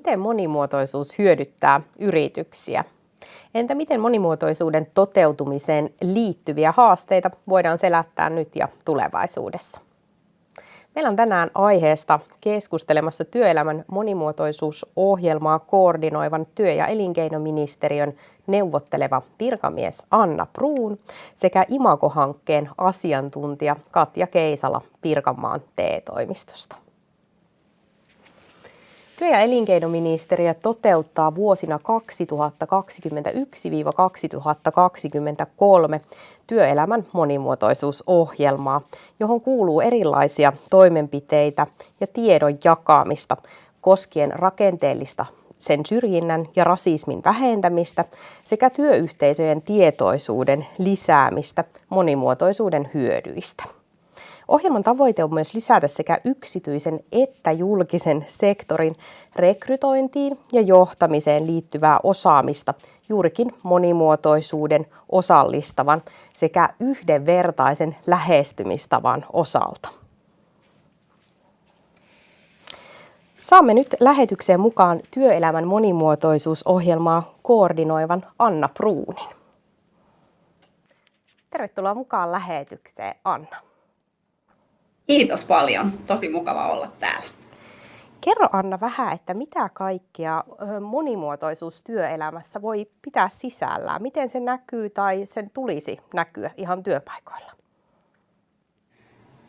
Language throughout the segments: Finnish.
Miten monimuotoisuus hyödyttää yrityksiä? Entä miten monimuotoisuuden toteutumiseen liittyviä haasteita voidaan selättää nyt ja tulevaisuudessa? Meillä on tänään aiheesta keskustelemassa työelämän monimuotoisuusohjelmaa koordinoivan työ- ja elinkeinoministeriön neuvotteleva virkamies Anna Bruun sekä Imago-hankkeen asiantuntija Katja Keisala Pirkanmaan TE-toimistosta. Työ- ja elinkeinoministeriö toteuttaa vuosina 2021–2023 työelämän monimuotoisuusohjelmaa, johon kuuluu erilaisia toimenpiteitä ja tiedon jakamista koskien rakenteellista sen syrjinnän ja rasismin vähentämistä sekä työyhteisöjen tietoisuuden lisäämistä monimuotoisuuden hyödyistä. Ohjelman tavoite on myös lisätä sekä yksityisen että julkisen sektorin rekrytointiin ja johtamiseen liittyvää osaamista juurikin monimuotoisuuden, osallistavan sekä yhdenvertaisen lähestymistavan osalta. Saamme nyt lähetykseen mukaan työelämän monimuotoisuusohjelmaa koordinoivan Anna Bruunin. Tervetuloa mukaan lähetykseen, Anna. Kiitos paljon. Tosi mukava olla täällä. Kerro Anna vähän, että mitä kaikkea monimuotoisuus työelämässä voi pitää sisällään? Miten se näkyy tai sen tulisi näkyä ihan työpaikoilla?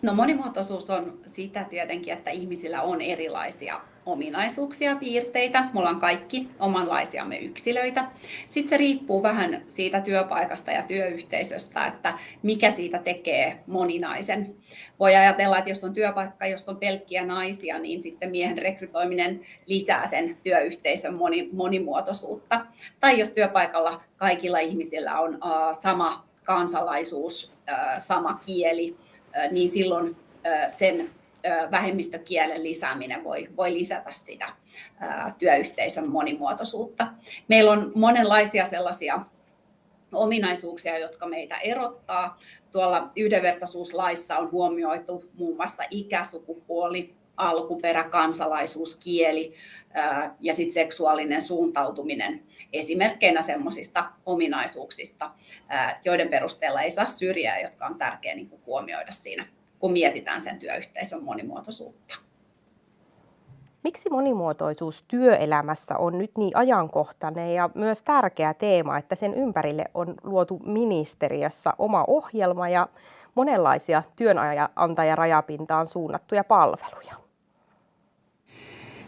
No, monimuotoisuus on sitä tietenkin, että ihmisillä on erilaisia ominaisuuksia ja piirteitä. Me ollaan kaikki omanlaisiamme yksilöitä. Sitten se riippuu vähän siitä työpaikasta ja työyhteisöstä, että mikä siitä tekee moninaisen. Voi ajatella, että jos on työpaikka, jossa on pelkkiä naisia, niin sitten miehen rekrytoiminen lisää sen työyhteisön monimuotoisuutta. Tai jos työpaikalla kaikilla ihmisillä on sama kansalaisuus, sama kieli, niin silloin sen vähemmistökielen lisääminen voi lisätä sitä työyhteisön monimuotoisuutta. Meillä on monenlaisia sellaisia ominaisuuksia, jotka meitä erottaa. Tuolla yhdenvertaisuuslaissa on huomioitu muun muassa ikä, sukupuoli, alkuperä, kansalaisuus, kieli ja sitten seksuaalinen suuntautuminen esimerkkeinä semmoisista ominaisuuksista, joiden perusteella ei saa syrjää, jotka on tärkeää huomioida siinä, kun mietitään sen työyhteisön monimuotoisuutta. Miksi monimuotoisuus työelämässä on nyt niin ajankohtainen ja myös tärkeä teema, että sen ympärille on luotu ministeriössä oma ohjelma ja monenlaisia työnantajarajapintaan suunnattuja palveluja?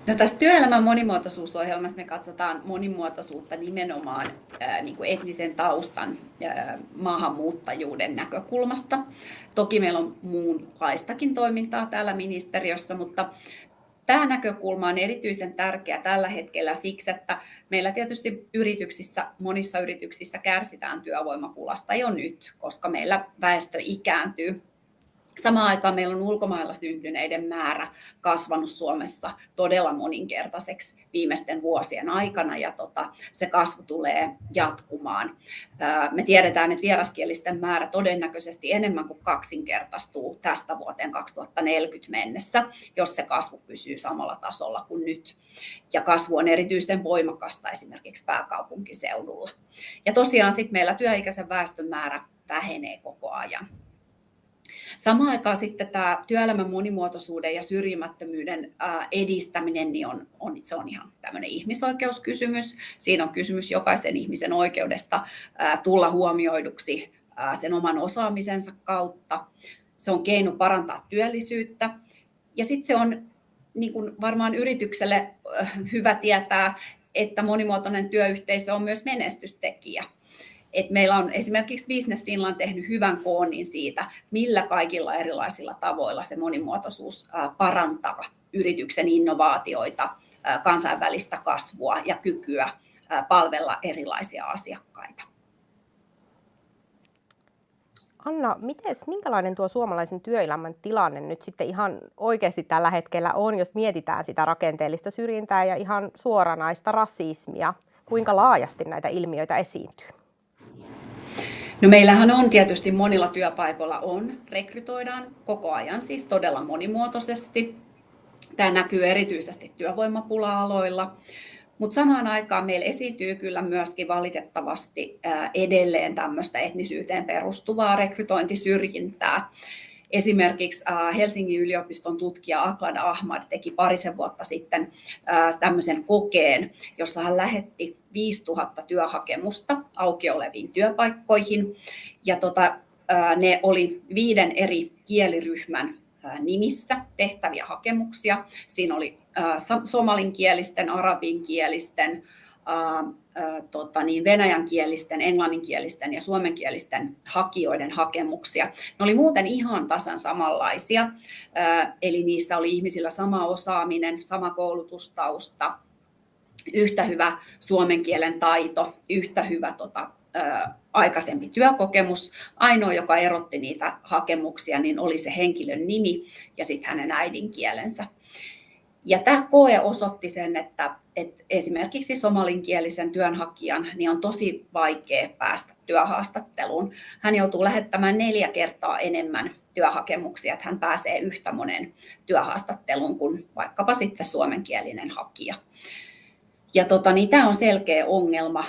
No, tässä työelämän monimuotoisuusohjelmassa me katsotaan monimuotoisuutta nimenomaan etnisen taustan maahanmuuttajuuden näkökulmasta. Toki meillä on muunlaistakin toimintaa täällä ministeriössä, mutta tämä näkökulma on erityisen tärkeä tällä hetkellä siksi, että meillä tietysti monissa yrityksissä kärsitään työvoimapulasta jo nyt, koska meillä väestö ikääntyy. Samaan aikaan meillä on ulkomailla syntyneiden määrä kasvanut Suomessa todella moninkertaiseksi viimeisten vuosien aikana ja se kasvu tulee jatkumaan. Me tiedetään, että vieraskielisten määrä todennäköisesti enemmän kuin kaksinkertaistuu tästä vuoteen 2040 mennessä, jos se kasvu pysyy samalla tasolla kuin nyt. Ja kasvu on erityisen voimakasta esimerkiksi pääkaupunkiseudulla. Ja tosiaan sitten meillä työikäisen väestön määrä vähenee koko ajan. Samaan aikaan sitten tämä työelämän monimuotoisuuden ja syrjimättömyyden edistäminen niin se on ihan tämmöinen ihmisoikeuskysymys. Siinä on kysymys jokaisen ihmisen oikeudesta tulla huomioiduksi sen oman osaamisensa kautta. Se on keino parantaa työllisyyttä ja sitten se on niin kuin varmaan yritykselle hyvä tietää, että monimuotoinen työyhteisö on myös menestystekijä. Et meillä on esimerkiksi Business Finland tehnyt hyvän koonnin siitä, millä kaikilla erilaisilla tavoilla se monimuotoisuus parantaa yrityksen innovaatioita, kansainvälistä kasvua ja kykyä palvella erilaisia asiakkaita. Anna, minkälainen tuo suomalaisen työelämän tilanne nyt sitten ihan oikeasti tällä hetkellä on, jos mietitään sitä rakenteellista syrjintää ja ihan suoranaista rasismia? Kuinka laajasti näitä ilmiöitä esiintyy? No, meillähän on tietysti monilla työpaikoilla rekrytoidaan koko ajan siis todella monimuotoisesti. Tämä näkyy erityisesti työvoimapula-aloilla, mutta samaan aikaan meillä esiintyy kyllä myöskin valitettavasti edelleen tämmöistä etnisyyteen perustuvaa rekrytointisyrjintää. Esimerkiksi Helsingin yliopiston tutkija Aklad Ahmad teki parisen vuotta sitten tämmöisen kokeen, jossa hän lähetti 5000 työhakemusta auki oleviin työpaikkoihin. Ja ne oli 5 eri kieliryhmän nimissä tehtäviä hakemuksia. Siinä oli somalinkielisten, arabinkielisten, venäjänkielisten, englanninkielisten ja suomenkielisten hakijoiden hakemuksia. Ne oli muuten ihan tasan samanlaisia, eli niissä oli ihmisillä sama osaaminen, sama koulutustausta, yhtä hyvä suomen kielen taito, yhtä hyvä aikaisempi työkokemus. Ainoa, joka erotti niitä hakemuksia, niin oli se henkilön nimi ja sitten hänen äidinkielensä. Ja tämä koe osoitti sen, että esimerkiksi somalinkielisen työnhakijan niin on tosi vaikea päästä työhaastatteluun. Hän joutuu lähettämään 4 kertaa enemmän työhakemuksia, että hän pääsee yhtä monen työhaastatteluun kuin vaikkapa sitten suomenkielinen hakija. Ja tämä on selkeä ongelma.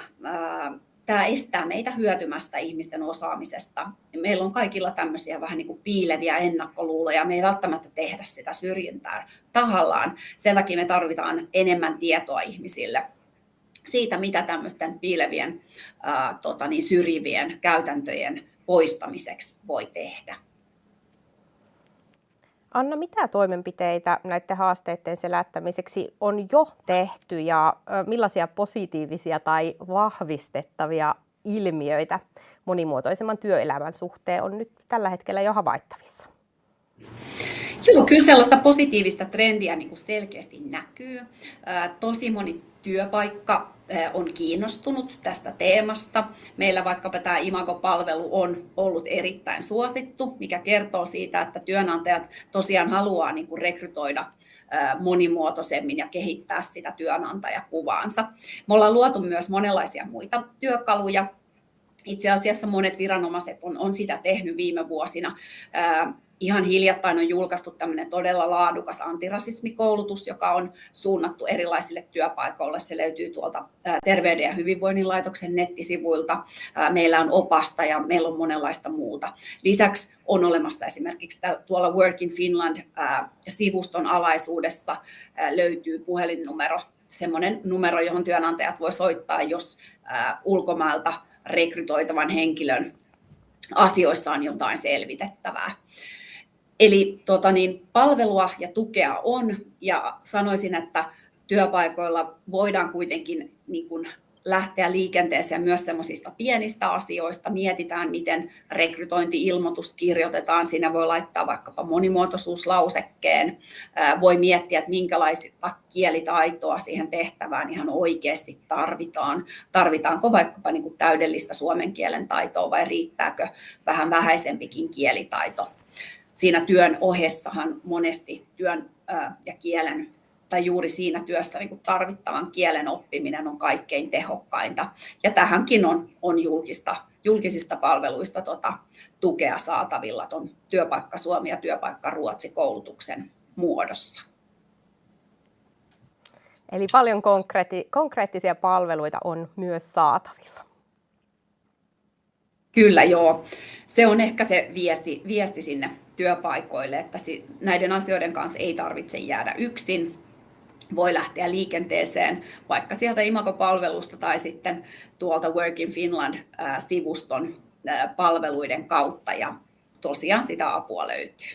Tämä estää meitä hyötymästä ihmisten osaamisesta. Meillä on kaikilla tämmöisiä vähän niin kuin piileviä ennakkoluuloja. Me ei välttämättä tehdä sitä syrjintää tahallaan. Sen takia me tarvitaan enemmän tietoa ihmisille siitä, mitä tämmöisten piilevien syrjivien käytäntöjen poistamiseksi voi tehdä. Anna, mitä toimenpiteitä näiden haasteiden selättämiseksi on jo tehty ja millaisia positiivisia tai vahvistettavia ilmiöitä monimuotoisemman työelämän suhteen on nyt tällä hetkellä jo havaittavissa? Joo, kyllä sellaista positiivista trendiä niin kuin selkeästi näkyy. Tosi moni työpaikka on kiinnostunut tästä teemasta. Meillä vaikkapa tämä Imago-palvelu on ollut erittäin suosittu, mikä kertoo siitä, että työnantajat tosiaan haluaa niin kuin rekrytoida monimuotoisemmin ja kehittää sitä työnantajakuvaansa. Me ollaan luotu myös monenlaisia muita työkaluja. Itse asiassa monet viranomaiset on sitä tehnyt viime vuosina. Ihan hiljattain on julkaistu tämmöinen todella laadukas antirasismikoulutus, joka on suunnattu erilaisille työpaikoille. Se löytyy tuolta Terveyden ja hyvinvoinnin laitoksen nettisivuilta. Meillä on opasta ja meillä on monenlaista muuta. Lisäksi on olemassa esimerkiksi tuolla Work in Finland-sivuston alaisuudessa löytyy puhelinnumero, semmoinen numero, johon työnantajat voi soittaa, jos ulkomailta rekrytoitavan henkilön asioissa on jotain selvitettävää. Eli palvelua ja tukea on, ja sanoisin, että työpaikoilla voidaan kuitenkin niin kuin lähteä liikenteeseen myös semmoisista pienistä asioista. Mietitään, miten rekrytointi-ilmoitus kirjoitetaan. Siinä voi laittaa vaikkapa monimuotoisuuslausekkeen. Voi miettiä, että minkälaista kielitaitoa siihen tehtävään ihan oikeasti tarvitaan. Tarvitaanko vaikkapa niin kuin täydellistä suomen kielen taitoa vai riittääkö vähän vähäisempikin kielitaito? Siinä työn ohessahan monesti työn ja kielen tai juuri siinä työssä niin kuin tarvittavan kielen oppiminen on kaikkein tehokkainta. Ja tähänkin on julkisista palveluista tukea saatavilla tuon Työpaikka Suomi ja Työpaikka Ruotsi -koulutuksen muodossa. Eli paljon konkreettisia palveluita on myös saatavilla. Kyllä, joo. Se on ehkä se viesti sinne työpaikoille, että näiden asioiden kanssa ei tarvitse jäädä yksin. Voi lähteä liikenteeseen vaikka sieltä Imago-palvelusta tai sitten tuolta Work in Finland-sivuston palveluiden kautta, ja tosiaan sitä apua löytyy.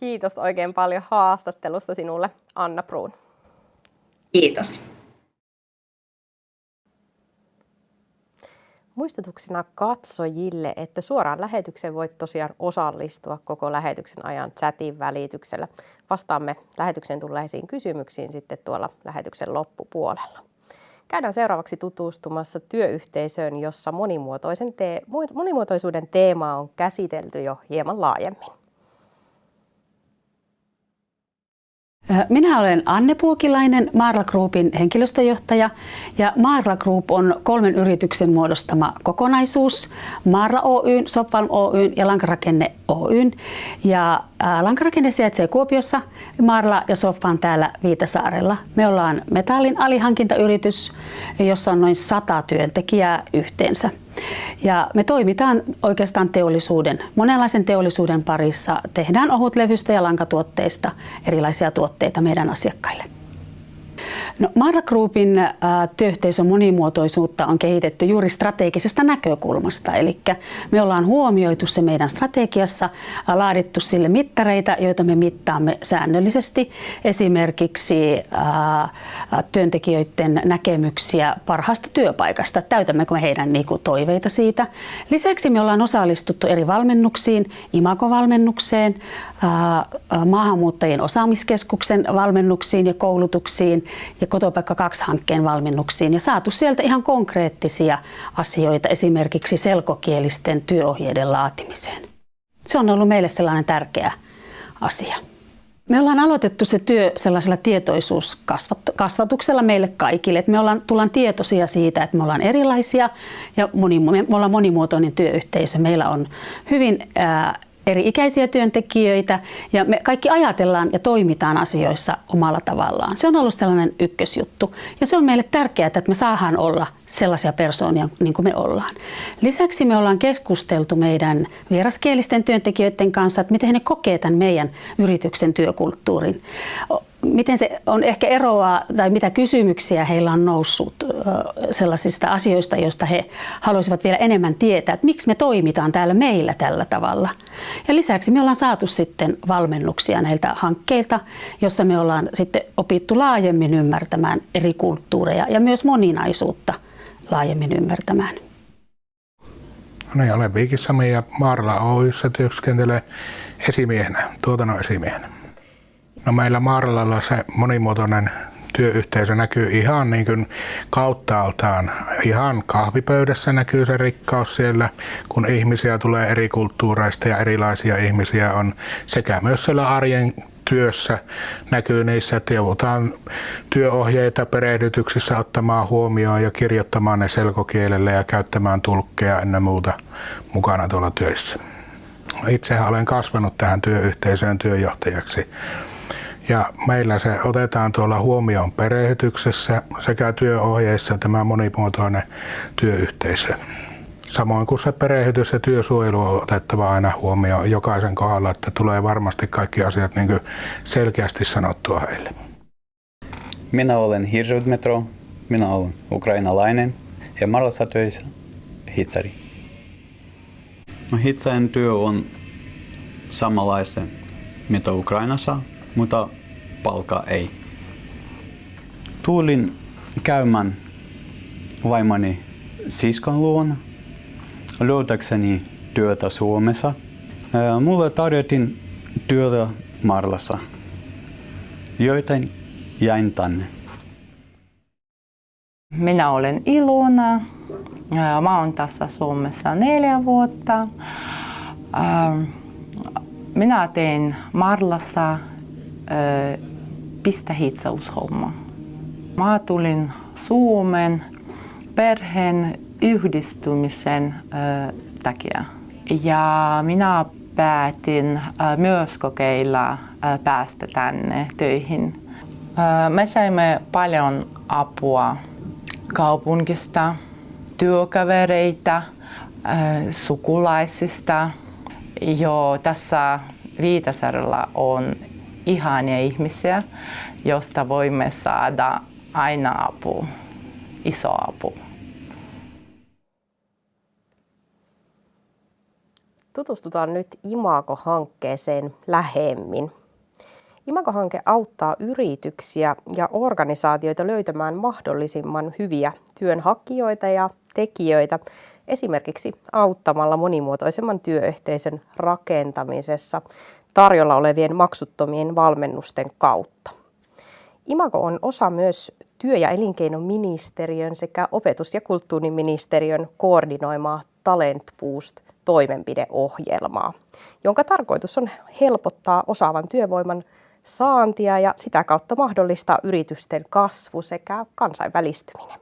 Kiitos oikein paljon haastattelusta sinulle, Anna Bruun. Kiitos. Muistutuksena katsojille, että suoraan lähetykseen voit tosiaan osallistua koko lähetyksen ajan chatin välityksellä. Vastaamme lähetykseen tulleisiin kysymyksiin sitten tuolla lähetyksen loppupuolella. Käydään seuraavaksi tutustumassa työyhteisöön, jossa monimuotoisuuden teemaa on käsitelty jo hieman laajemmin. Minä olen Anne Puukilainen, Maarla Groupin henkilöstöjohtaja, ja Maarla Group on 3 yrityksen muodostama kokonaisuus, Maarla Oyn, Sopvalm Oyn ja Lankarakenne Oyn. Ja Lankarakenne sijaitsee Kuopiossa, Maarla ja Sopvalm täällä Viitasaarella. Me ollaan metallin alihankintayritys, jossa on noin 100 työntekijää yhteensä. Ja me toimitaan oikeastaan monenlaisen teollisuuden parissa. Tehdään ohutlevystä ja lankatuotteista erilaisia tuotteita meidän asiakkaille. No, Maarla Groupin työyhteisön monimuotoisuutta on kehitetty juuri strategisesta näkökulmasta. Eli me ollaan huomioitu se meidän strategiassa, laadittu sille mittareita, joita me mittaamme säännöllisesti. Esimerkiksi työntekijöiden näkemyksiä parhaasta työpaikasta, täytämmekö me heidän toiveita siitä. Lisäksi me ollaan osallistuttu eri valmennuksiin, Imago-valmennukseen, maahanmuuttajien osaamiskeskuksen valmennuksiin ja koulutuksiin ja Kotopaikka 2-hankkeen valmennuksiin ja saatu sieltä ihan konkreettisia asioita esimerkiksi selkokielisten työohjeiden laatimiseen. Se on ollut meille sellainen tärkeä asia. Me ollaan aloitettu se työ sellaisella tietoisuuskasvatuksella meille kaikille. Että tullaan tietoisia siitä, että me ollaan erilaisia ja me ollaan monimuotoinen työyhteisö. Meillä on hyvin eri-ikäisiä työntekijöitä ja me kaikki ajatellaan ja toimitaan asioissa omalla tavallaan. Se on ollut sellainen ykkösjuttu ja se on meille tärkeää, että me saadaan olla sellaisia persoonia niin kuin me ollaan. Lisäksi me ollaan keskusteltu meidän vieraskielisten työntekijöiden kanssa, että miten he kokee tämän meidän yrityksen työkulttuurin. Miten se on ehkä eroa tai mitä kysymyksiä heillä on noussut sellaisista asioista, joista he haluaisivat vielä enemmän tietää, että miksi me toimitaan täällä meillä tällä tavalla. Ja lisäksi me ollaan saatu sitten valmennuksia näiltä hankkeilta, jossa me ollaan sitten opittu laajemmin ymmärtämään eri kulttuureja ja myös moninaisuutta laajemmin ymmärtämään. No niin, olen Viikissämi ja Maarla Oy:ssä työskentelee esimiehenä, tuotannon esimiehenä. No meillä Maarlalla se monimuotoinen työyhteisö näkyy ihan niin kuin kauttaaltaan. Ihan kahvipöydässä näkyy se rikkaus siellä, kun ihmisiä tulee eri kulttuureista ja erilaisia ihmisiä on. Sekä myös siellä arjen työssä näkyy niissä, että joudutaan työohjeita perehdytyksissä ottamaan huomioon ja kirjoittamaan ne selkokielelle ja käyttämään tulkkeja ennen muuta mukana tuolla työssä. Itsehän olen kasvanut tähän työyhteisöön työjohtajaksi. Ja meillä se otetaan tuolla huomioon perehdytyksessä sekä työohjeissa tämä monimuotoinen työyhteisö. Samoin kuin se perehdytys ja työsuojelu on otettava aina huomioon jokaisen kohdalla, että tulee varmasti kaikki asiat niin kuin selkeästi sanottua heille. Minä olen Hirjud Metro, minä olen ukrainalainen ja Maarlassa töissä hitsari. No, hitsarin työ on samanlaista mitä Ukrainassa, mutta palkka ei. Tulin käymään vaimoni siskon luona löytääkseni työtä Suomessa. Mulle tarjottiin työtä Maarlassa, joten jäin tänne. Minä olen Ilona. Mä oon tässä Suomessa 4 vuotta. Minä teen Maarlassa pistehitsaushomma. Mä tulin Suomen perheen yhdistymisen takia. Ja minä päätin myös kokeilla päästä tänne töihin. Me saimme paljon apua kaupungista, työkavereita, sukulaisista. Jo tässä Viitasaarella on ihania ihmisiä, josta voimme saada aina apua, iso apu. Tutustutaan nyt Imago-hankkeeseen lähemmin. Imago-hanke auttaa yrityksiä ja organisaatioita löytämään mahdollisimman hyviä työnhakijoita ja tekijöitä, esimerkiksi auttamalla monimuotoisemman työyhteisön rakentamisessa tarjolla olevien maksuttomien valmennusten kautta. Imago on osa myös työ- ja elinkeinoministeriön sekä opetus- ja kulttuuriministeriön koordinoimaa Talent Boost-toimenpideohjelmaa, jonka tarkoitus on helpottaa osaavan työvoiman saantia ja sitä kautta mahdollistaa yritysten kasvu sekä kansainvälistyminen.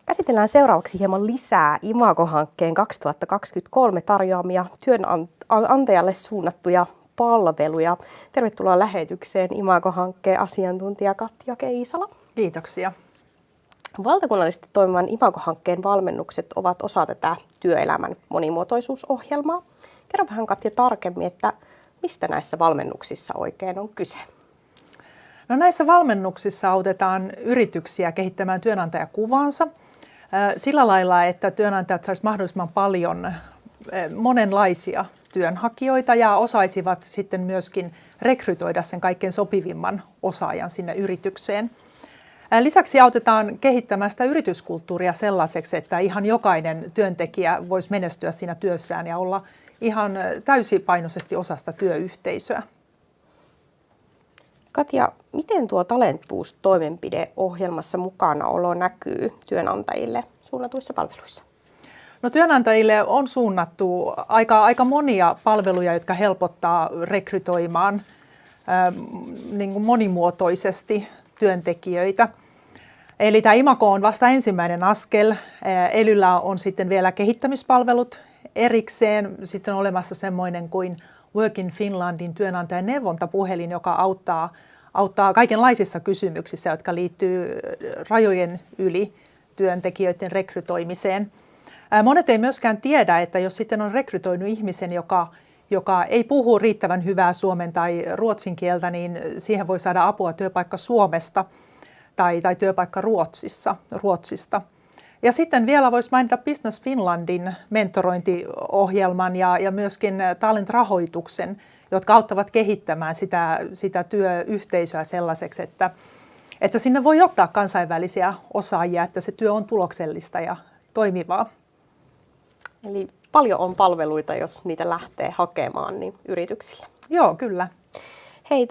Käsitellään seuraavaksi hieman lisää Imago-hankkeen 2023 tarjoamia työnantajalle suunnattuja palveluja. Tervetuloa lähetykseen Imago-hankkeen asiantuntija Katja Keisala. Kiitoksia. Valtakunnallisesti toimivan Imago-hankkeen valmennukset ovat osa tätä työelämän monimuotoisuusohjelmaa. Kerro vähän Katja tarkemmin, että mistä näissä valmennuksissa oikein on kyse? No näissä valmennuksissa autetaan yrityksiä kehittämään työnantajakuvaansa sillä lailla, että työnantajat saisivat mahdollisimman paljon monenlaisia työnhakijoita ja osaisivat sitten myöskin rekrytoida sen kaikkein sopivimman osaajan sinne yritykseen. Lisäksi autetaan kehittämään sitä yrityskulttuuria sellaiseksi, että ihan jokainen työntekijä voisi menestyä siinä työssään ja olla ihan täysipainoisesti osa sitä työyhteisöä. Katja, miten tuo Talent Boost-toimenpideohjelmassa mukanaolo näkyy työnantajille suunnatuissa palveluissa? No, työnantajille on suunnattu aika monia palveluja, jotka helpottaa rekrytoimaan niin kuin monimuotoisesti työntekijöitä. Eli tämä Imago on vasta ensimmäinen askel. Elyllä on sitten vielä kehittämispalvelut erikseen. Sitten on olemassa semmoinen kuin Work in Finlandin työnantajan neuvontapuhelin, joka auttaa kaikenlaisissa kysymyksissä, jotka liittyy rajojen yli työntekijöiden rekrytoimiseen. Monet ei myöskään tiedä, että jos sitten on rekrytoinut ihmisen, joka ei puhu riittävän hyvää suomen tai ruotsin kieltä, niin siihen voi saada apua työpaikka Suomesta tai työpaikka Ruotsista. Ja sitten vielä voisi mainita Business Finlandin mentorointiohjelman ja myöskin Talent-rahoituksen, jotka auttavat kehittämään sitä työyhteisöä sellaiseksi, että sinne voi ottaa kansainvälisiä osaajia, että se työ on tuloksellista ja toimivaa. Eli paljon on palveluita, jos niitä lähtee hakemaan niin yrityksille. Joo, kyllä. Hei,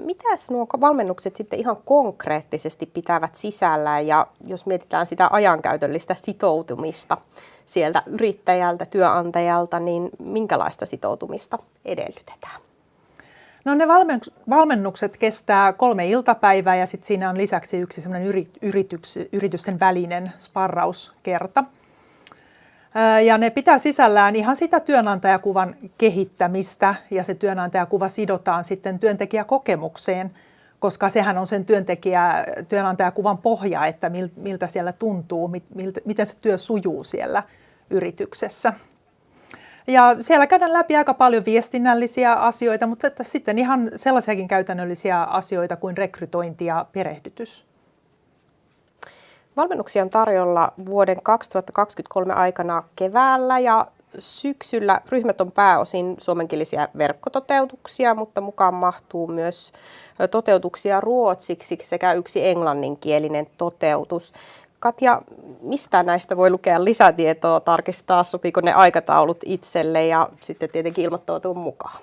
mitäs nuo valmennukset sitten ihan konkreettisesti pitävät sisällään ja jos mietitään sitä ajankäytöllistä sitoutumista sieltä yrittäjältä, työnantajalta, niin minkälaista sitoutumista edellytetään? No ne valmennukset kestää 3 iltapäivää ja sitten siinä on lisäksi yksi semmoinen yritysten välinen sparrauskerta. Ja ne pitää sisällään ihan sitä työnantajakuvan kehittämistä ja se työnantajakuva sidotaan sitten työntekijäkokemukseen, koska sehän on sen työnantajakuvan pohja, että miltä siellä tuntuu, miten se työ sujuu siellä yrityksessä. Ja siellä käydään läpi aika paljon viestinnällisiä asioita, mutta sitten ihan sellaisiakin käytännöllisiä asioita kuin rekrytointi ja perehdytys. Valmennuksia on tarjolla vuoden 2023 aikana keväällä ja syksyllä. Ryhmät on pääosin suomenkielisiä verkkototeutuksia, mutta mukaan mahtuu myös toteutuksia ruotsiksi sekä yksi englanninkielinen toteutus. Katja, mistä näistä voi lukea lisätietoa, tarkistaa, sopiiko ne aikataulut itselle ja sitten tietenkin ilmoittautua mukaan?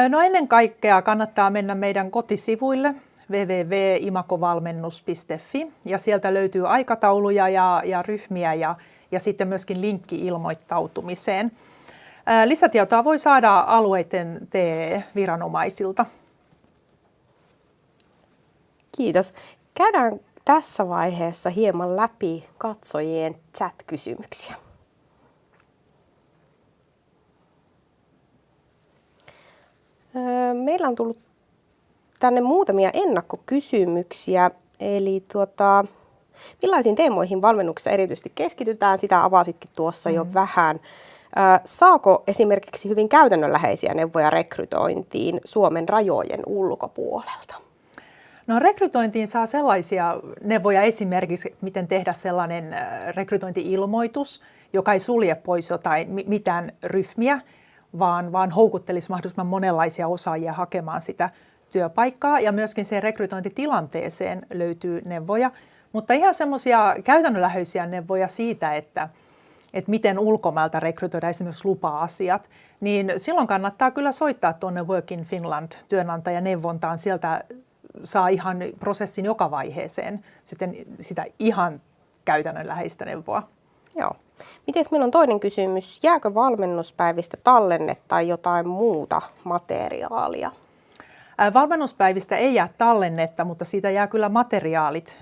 No ennen kaikkea kannattaa mennä meidän kotisivuille www.imagovalmennus.fi ja sieltä löytyy aikatauluja ja ryhmiä ja sitten myöskin linkki ilmoittautumiseen. Lisätietoa voi saada alueiden TE-viranomaisilta. Kiitos. Käydään tässä vaiheessa hieman läpi katsojien chat-kysymyksiä. Meillä on tullut tänne muutamia ennakkokysymyksiä, eli millaisiin teemoihin valmennuksessa erityisesti keskitytään, sitä avasitkin tuossa jo vähän. Saako esimerkiksi hyvin käytännönläheisiä neuvoja rekrytointiin Suomen rajojen ulkopuolelta? No rekrytointiin saa sellaisia neuvoja esimerkiksi, miten tehdä sellainen rekrytointi-ilmoitus, joka ei sulje pois mitään ryhmiä, vaan houkuttelisi mahdollisimman monenlaisia osaajia hakemaan sitä työpaikkaa ja myöskin siihen rekrytointitilanteeseen löytyy neuvoja, mutta ihan semmoisia käytännönläheisiä neuvoja siitä, että miten ulkomailta rekrytoida esimerkiksi lupa-asiat, niin silloin kannattaa kyllä soittaa tuonne Work in Finland työnantajaneuvontaan. Sieltä saa ihan prosessin joka vaiheeseen sitten sitä ihan käytännönläheistä neuvoa. Joo. Miten meillä on toinen kysymys, jääkö valmennuspäivistä tallennetta tai jotain muuta materiaalia? Valmennuspäivistä ei jää tallennetta, mutta siitä jää kyllä materiaalit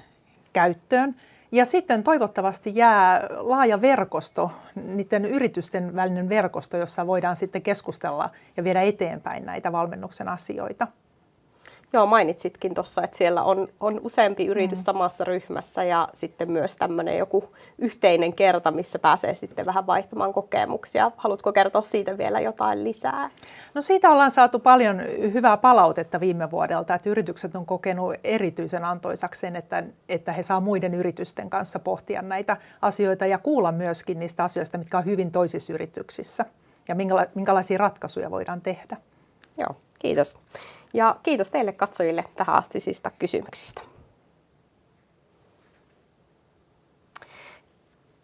käyttöön. Ja sitten toivottavasti jää laaja verkosto, niiden yritysten välinen verkosto, jossa voidaan sitten keskustella ja viedä eteenpäin näitä valmennuksen asioita. Joo, mainitsitkin tuossa, että siellä on useampi yritys samassa ryhmässä ja sitten myös tämmöinen joku yhteinen kerta, missä pääsee sitten vähän vaihtamaan kokemuksia. Haluatko kertoa siitä vielä jotain lisää? No siitä ollaan saatu paljon hyvää palautetta viime vuodelta, että yritykset on kokenut erityisen antoisaksi sen, että he saa muiden yritysten kanssa pohtia näitä asioita ja kuulla myöskin niistä asioista, mitkä on hyvin toisissa yrityksissä ja minkälaisia ratkaisuja voidaan tehdä. Joo, kiitos. Ja kiitos teille katsojille tähän astisista kysymyksistä.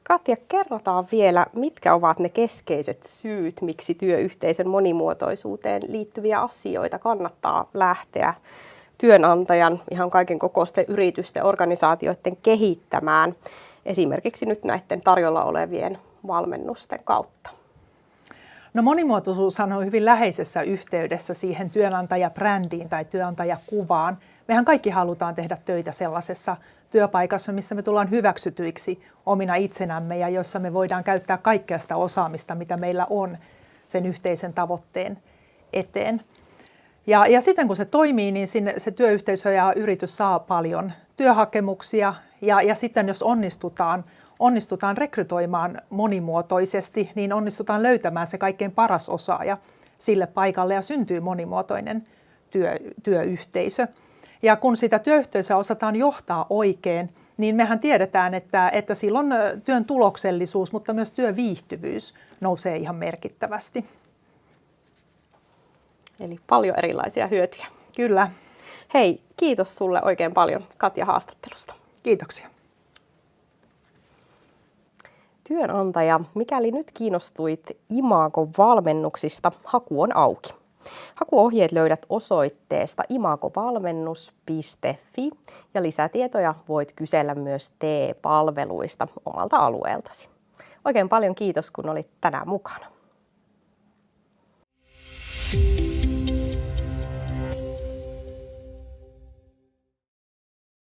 Katja, kerrotaan vielä, mitkä ovat ne keskeiset syyt, miksi työyhteisön monimuotoisuuteen liittyviä asioita kannattaa lähteä työnantajan, ihan kaiken kokoisten yritysten, organisaatioiden kehittämään, esimerkiksi nyt näiden tarjolla olevien valmennusten kautta. No monimuotoisuushan on hyvin läheisessä yhteydessä siihen työnantajabrändiin tai työnantajakuvaan. Mehän kaikki halutaan tehdä töitä sellaisessa työpaikassa, missä me tullaan hyväksytyiksi omina itsenämme ja jossa me voidaan käyttää kaikkea sitä osaamista, mitä meillä on sen yhteisen tavoitteen eteen. Ja sitten kun se toimii, niin se työyhteisö ja yritys saa paljon työhakemuksia ja sitten jos onnistutaan rekrytoimaan monimuotoisesti, niin onnistutaan löytämään se kaikkein paras osaaja sille paikalle ja syntyy monimuotoinen työyhteisö. Ja kun sitä työyhteisöä osataan johtaa oikein, niin mehän tiedetään, että silloin työn tuloksellisuus, mutta myös työviihtyvyys nousee ihan merkittävästi. Eli paljon erilaisia hyötyjä. Kyllä. Hei, kiitos sulle oikein paljon Katja haastattelusta. Kiitoksia. Työnantaja, mikäli nyt kiinnostuit Imago-valmennuksista, haku on auki. Hakuohjeet löydät osoitteesta imagovalmennus.fi ja lisätietoja voit kysellä myös TE-palveluista omalta alueeltasi. Oikein paljon kiitos, kun olit tänään mukana.